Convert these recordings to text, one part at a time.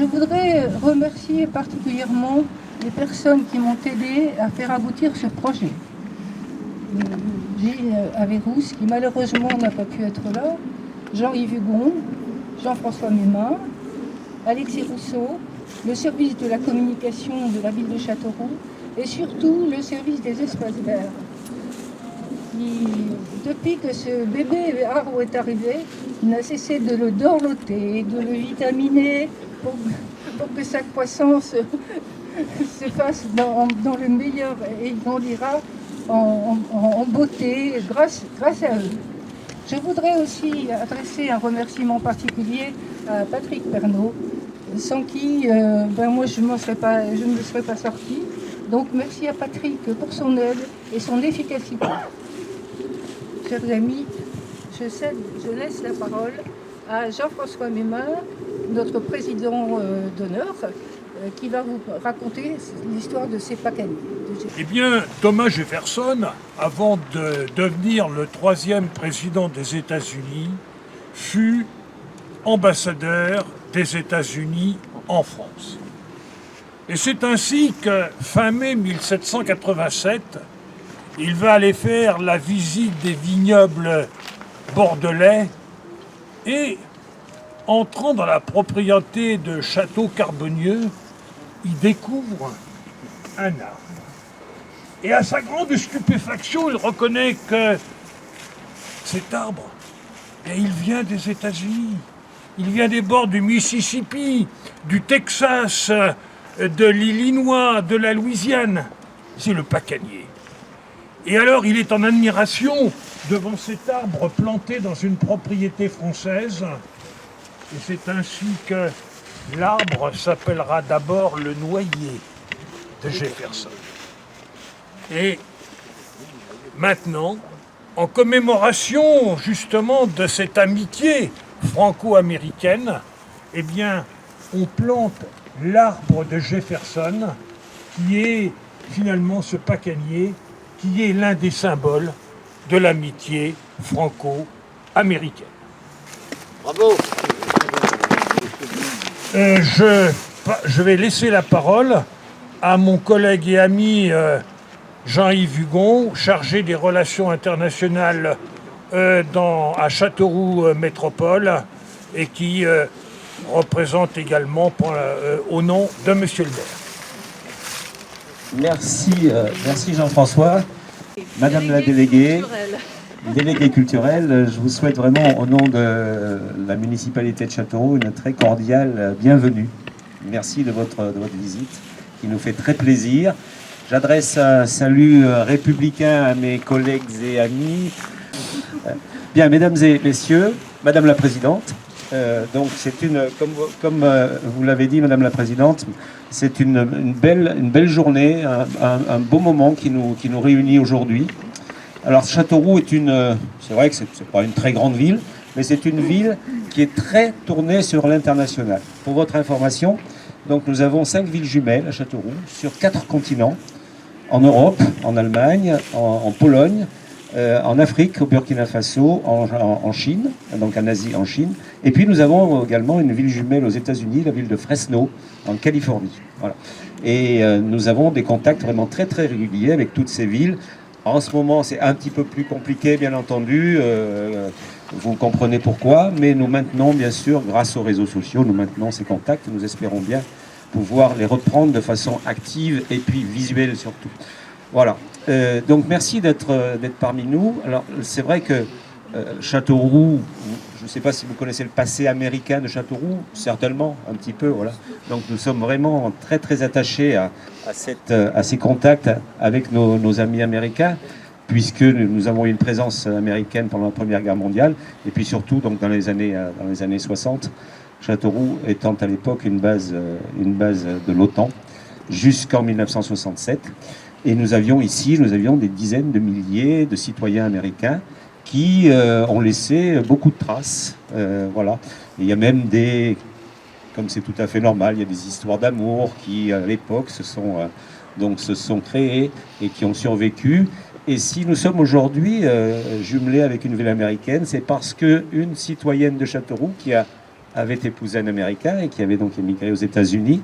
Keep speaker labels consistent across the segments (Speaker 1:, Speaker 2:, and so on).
Speaker 1: Je voudrais remercier particulièrement les personnes qui m'ont aidé à faire aboutir ce projet. Gilles Averrousse, qui malheureusement n'a pas pu être là, Jean-Yves Hugon, Jean-François Mémin, Alexis Rousseau, le service de la communication de la ville de Châteauroux et surtout le service des espaces verts. Depuis que ce bébé arbre est arrivé, il n'a cessé de le dorloter, de le vitaminer pour que sa croissance se fasse dans le meilleur et il grandira en beauté grâce à eux. Je voudrais aussi adresser un remerciement particulier à Patrick Pernaut, sans qui moi je ne me serais pas sortie. Donc merci à Patrick pour son aide et son efficacité. Chers amis, je laisse la parole à Jean-François Mémin, notre président d'honneur, qui va vous raconter l'histoire de ces pacaniers.
Speaker 2: Eh bien, Thomas Jefferson, avant de devenir le 3e président des États-Unis, fut ambassadeur des États-Unis en France. Et c'est ainsi que, fin mai 1787, il va aller faire la visite des vignobles bordelais et, entrant dans la propriété de Château Carbonieux, il découvre un arbre. Et à sa grande stupéfaction, il reconnaît que cet arbre, il vient des États-Unis. Il vient des bords du Mississippi, du Texas, de l'Illinois, de la Louisiane. C'est le pacanier. Et alors, il est en admiration devant cet arbre planté dans une propriété française. Et c'est ainsi que l'arbre s'appellera d'abord le noyer de Jefferson. Et maintenant, en commémoration justement de cette amitié franco-américaine, eh bien, on plante l'arbre de Jefferson, qui est finalement ce pacanier, qui est l'un des symboles de l'amitié franco-américaine.
Speaker 3: Bravo.
Speaker 2: Je vais laisser la parole à mon collègue et ami Jean-Yves Hugon, chargé des relations internationales à Châteauroux Métropole et qui représente également au nom de Monsieur le maire.
Speaker 4: Merci Jean-François. Madame la déléguée culturelle, je vous souhaite vraiment au nom de la municipalité de Châteauroux une très cordiale bienvenue. Merci de votre visite qui nous fait très plaisir. J'adresse un salut républicain à mes collègues et amis. Bien, mesdames et messieurs, Madame la Présidente, donc c'est comme vous l'avez dit, Madame la Présidente, c'est une belle journée, un beau moment qui nous réunit aujourd'hui. Alors Châteauroux c'est vrai que c'est pas une très grande ville, mais c'est une ville qui est très tournée sur l'international. Pour votre information, donc nous avons 5 villes jumelles à Châteauroux sur 4 continents. En Europe, en Allemagne, en Pologne, en Afrique, au Burkina Faso, en Chine, donc en Asie, en Chine. Et puis nous avons également une ville jumelle aux États-Unis, la ville de Fresno, en Californie. Voilà. Et nous avons des contacts vraiment très très réguliers avec toutes ces villes. En ce moment, c'est un petit peu plus compliqué, bien entendu. Vous comprenez pourquoi. Mais nous maintenons, bien sûr, grâce aux réseaux sociaux, nous maintenons ces contacts. Nous espérons bien pouvoir les reprendre de façon active et puis visuelle surtout. Voilà. Donc merci d'être parmi nous. Alors c'est vrai que Châteauroux, je ne sais pas si vous connaissez le passé américain de Châteauroux, certainement un petit peu, voilà. Donc nous sommes vraiment très très attachés à ces contacts avec nos amis américains, puisque nous avons eu une présence américaine pendant la Première Guerre mondiale, et puis surtout donc dans les années 60. Châteauroux étant à l'époque une base de l'OTAN jusqu'en 1967. Et nous avions des dizaines de milliers de citoyens américains qui ont laissé beaucoup de traces. Voilà. Et il y a même comme c'est tout à fait normal, il y a des histoires d'amour qui, à l'époque, se sont créées et qui ont survécu. Et si nous sommes aujourd'hui jumelés avec une ville américaine, c'est parce qu'une citoyenne de Châteauroux qui a avait épousé un Américain et qui avait donc émigré aux États-Unis,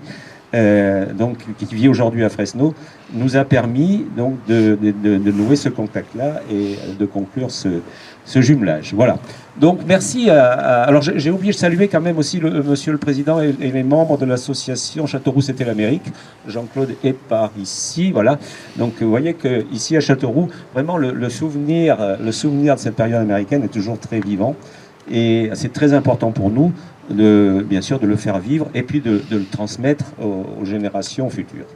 Speaker 4: donc qui vit aujourd'hui à Fresno, nous a permis donc de nouer ce contact-là et de conclure ce jumelage. Voilà. Donc merci alors j'ai oublié de saluer quand même aussi Monsieur le Président et les membres de l'association Châteauroux C'était l'Amérique. Jean-Claude est par ici, voilà. Donc vous voyez que ici à Châteauroux, vraiment le souvenir de cette période américaine est toujours très vivant et c'est très important pour nous bien sûr de le faire vivre et puis de le transmettre aux générations futures.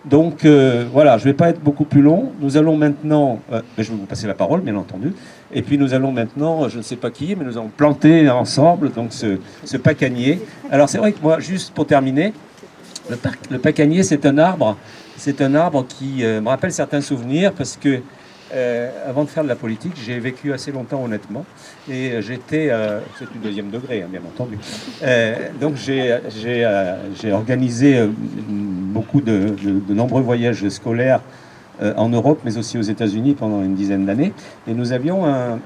Speaker 4: Donc voilà, je ne vais pas être beaucoup plus long. Nous allons maintenant, je vais vous passer la parole bien entendu, et puis nous allons maintenant, je ne sais pas qui, mais nous allons planter ensemble donc ce pacanier. Alors c'est vrai que moi, juste pour terminer, le pacanier c'est un arbre qui me rappelle certains souvenirs parce que avant de faire de la politique, j'ai vécu assez longtemps honnêtement et j'étais, c'est du deuxième degré hein, bien entendu, donc j'ai organisé beaucoup de nombreux voyages scolaires en Europe mais aussi aux États-Unis pendant une dizaine d'années et nous avions un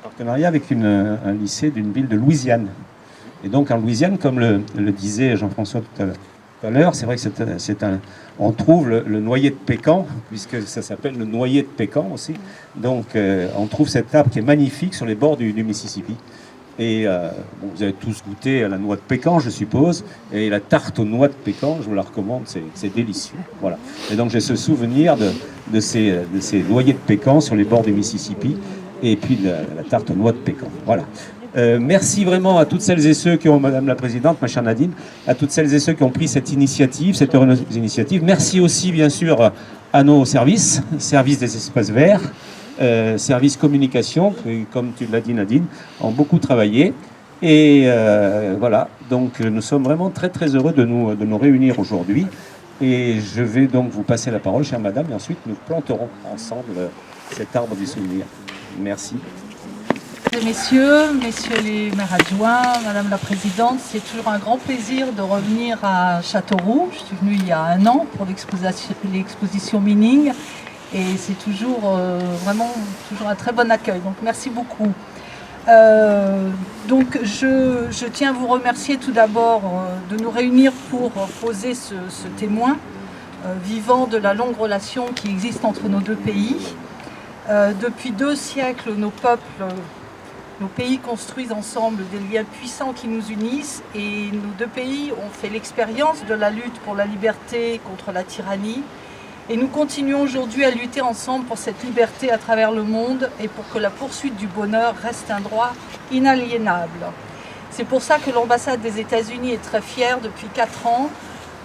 Speaker 4: partenariat avec un lycée d'une ville de Louisiane et donc en Louisiane comme le disait Jean-François tout à l'heure, c'est vrai que on trouve le noyer de pécan, puisque ça s'appelle le noyer de pécan aussi. Donc on trouve cet arbre qui est magnifique sur les bords du Mississippi. Et bon, vous avez tous goûté à la noix de pécan, je suppose. Et la tarte aux noix de pécan, je vous la recommande, c'est délicieux. Voilà. Et donc j'ai ce souvenir de ces noyers de pécan sur les bords du Mississippi. Et puis la tarte aux noix de pécan. Voilà. Merci vraiment à toutes celles et ceux qui ont, Madame la Présidente, ma chère Nadine, à toutes celles et ceux qui ont pris cette initiative, cette heureuse initiative. Merci aussi, bien sûr, à nos services des espaces verts, services communication, qui, comme tu l'as dit, Nadine, ont beaucoup travaillé. Et voilà, donc nous sommes vraiment très très heureux de nous réunir aujourd'hui. Et je vais donc vous passer la parole, chère Madame, et ensuite nous planterons ensemble cet arbre du souvenir. Merci.
Speaker 5: Messieurs les maires adjoints, Madame la Présidente, c'est toujours un grand plaisir de revenir à Châteauroux. Je suis venue il y a un an pour l'exposition Mining et c'est toujours vraiment toujours un très bon accueil. Donc merci beaucoup. Donc je tiens à vous remercier tout d'abord de nous réunir pour poser ce témoin vivant de la longue relation qui existe entre nos deux pays. Depuis 2 siècles, nos pays construisent ensemble des liens puissants qui nous unissent et nos deux pays ont fait l'expérience de la lutte pour la liberté contre la tyrannie et nous continuons aujourd'hui à lutter ensemble pour cette liberté à travers le monde et pour que la poursuite du bonheur reste un droit inaliénable. C'est pour ça que l'ambassade des États-Unis est très fière depuis 4 ans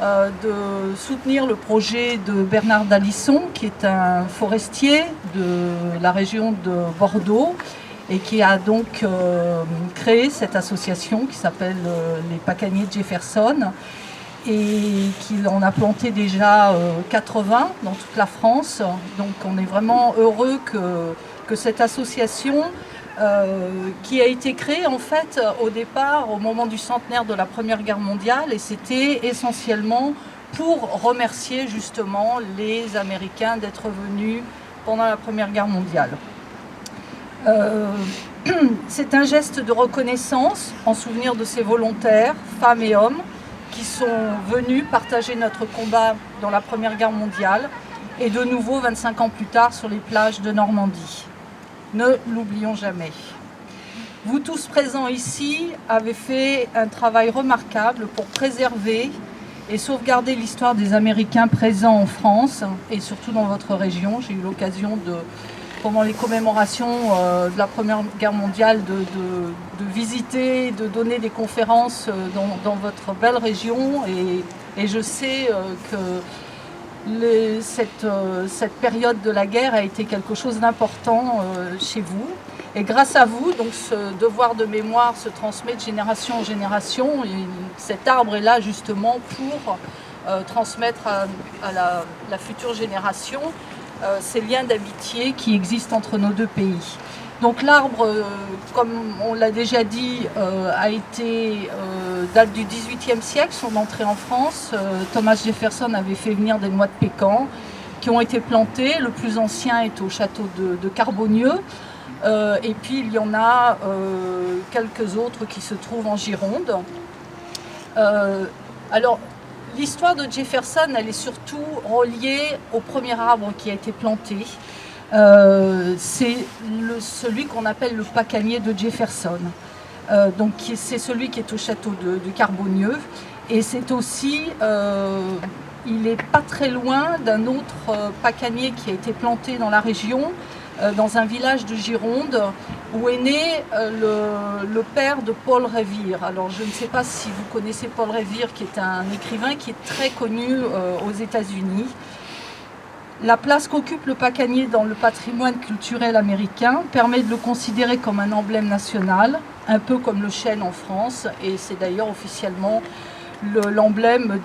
Speaker 5: de soutenir le projet de Bernard d'Alisson qui est un forestier de la région de Bordeaux et qui a donc créé cette association qui s'appelle les Pacaniers de Jefferson et qui en a planté déjà 80 dans toute la France. Donc on est vraiment heureux que cette association qui a été créée en fait au départ au moment du centenaire de la Première Guerre mondiale et c'était essentiellement pour remercier justement les Américains d'être venus pendant la Première Guerre mondiale. C'est un geste de reconnaissance en souvenir de ces volontaires, femmes et hommes, qui sont venus partager notre combat dans la Première Guerre mondiale et de nouveau 25 ans plus tard sur les plages de Normandie. Ne l'oublions jamais. Vous tous présents ici avez fait un travail remarquable pour préserver et sauvegarder l'histoire des Américains présents en France et surtout dans votre région. J'ai eu l'occasion pendant les commémorations de la Première Guerre mondiale, de visiter, de donner des conférences dans votre belle région. Et je sais que cette période de la guerre a été quelque chose d'important chez vous. Et grâce à vous, donc ce devoir de mémoire se transmet de génération en génération. Et cet arbre est là justement pour transmettre à la future génération ces liens d'amitié qui existent entre nos deux pays. Donc l'arbre, comme on l'a déjà dit, date du XVIIIe siècle, son entrée en France. Thomas Jefferson avait fait venir des noix de pécan qui ont été plantées. Le plus ancien est au château de Carbonieux. Et puis il y en a quelques autres qui se trouvent en Gironde. Alors, l'histoire de Jefferson, elle est surtout reliée au premier arbre qui a été planté. C'est celui qu'on appelle le pacanier de Jefferson. Donc c'est celui qui est au château de Carbonieux. Et c'est aussi, il n'est pas très loin d'un autre pacanier qui a été planté dans la région, dans un village de Gironde, où est né le père de Paul Revere. Alors je ne sais pas si vous connaissez Paul Revere, qui est un écrivain qui est très connu aux États-Unis. La place qu'occupe le pacanier dans le patrimoine culturel américain permet de le considérer comme un emblème national, un peu comme le chêne en France, et c'est d'ailleurs officiellement l'emblème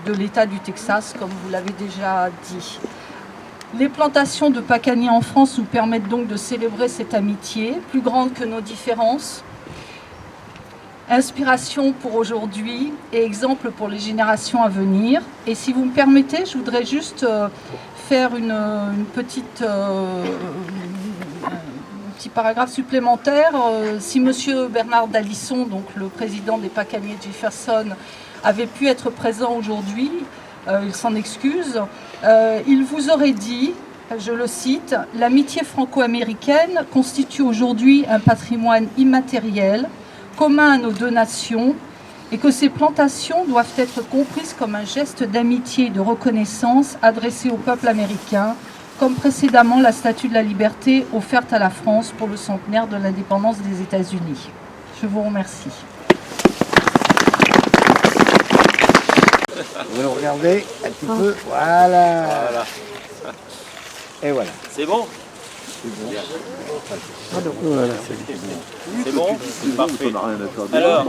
Speaker 5: de l'État du Texas, comme vous l'avez déjà dit. Les plantations de pacaniers en France nous permettent donc de célébrer cette amitié, plus grande que nos différences. Inspiration pour aujourd'hui et exemple pour les générations à venir. Et si vous me permettez, je voudrais juste faire un petit paragraphe supplémentaire. Si M. Bernard Dalisson, donc le président des pacaniers de Jefferson, avait pu être présent aujourd'hui, il s'en excuse, il vous aurait dit, je le cite, « L'amitié franco-américaine constitue aujourd'hui un patrimoine immatériel, commun à nos deux nations, et que ces plantations doivent être comprises comme un geste d'amitié et de reconnaissance adressé au peuple américain, comme précédemment la Statue de la Liberté offerte à la France pour le centenaire de l'indépendance des États-Unis. » Je vous remercie.
Speaker 3: Vous nous regardez un petit peu. Voilà. Et voilà.
Speaker 6: C'est bon?
Speaker 3: Voilà,
Speaker 6: C'est bon? Parfait. Alors,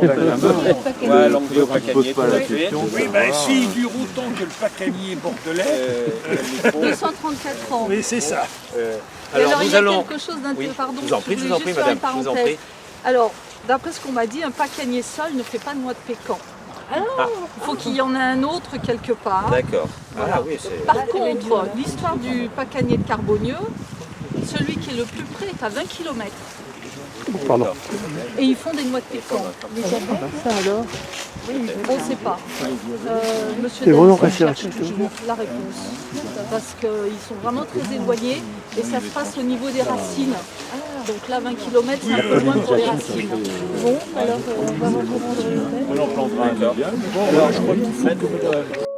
Speaker 6: voilà l'anglais au pacanier, tout à fait.
Speaker 2: Oui, ben s'il dure autant que le pacanier bordelais,
Speaker 5: 234 ans.
Speaker 2: oui, c'est ça.
Speaker 5: Alors,
Speaker 6: nous
Speaker 5: il y a
Speaker 6: allons...
Speaker 5: quelque chose
Speaker 6: Oui,
Speaker 5: pardon,
Speaker 6: je vous en prie,
Speaker 5: voulais juste faire
Speaker 6: madame,
Speaker 5: une
Speaker 6: je vous en
Speaker 5: parenthèse.
Speaker 6: prie.
Speaker 5: Alors, d'après ce qu'on m'a dit, un pacanier seul ne fait pas de noix de pécan. Il faut qu'il y en ait un autre quelque part.
Speaker 6: D'accord.
Speaker 5: Voilà.
Speaker 6: Ah oui, c'est...
Speaker 5: Par contre, l'histoire du pacanier de Carbonieux, celui qui est le plus près est à 20 km. Et ils font des noix de pécan. Ça alors? On ne sait pas. Monsieur Dalisson cherche toujours la réponse. Parce qu'ils sont vraiment très éloignés et ça se passe au niveau des racines. Donc là, 20 km, c'est un peu loin pour les racines. Bon, alors on va reprendre le thème.
Speaker 6: On en plantera un. D'accord. Bon, alors, je crois qu'il faut...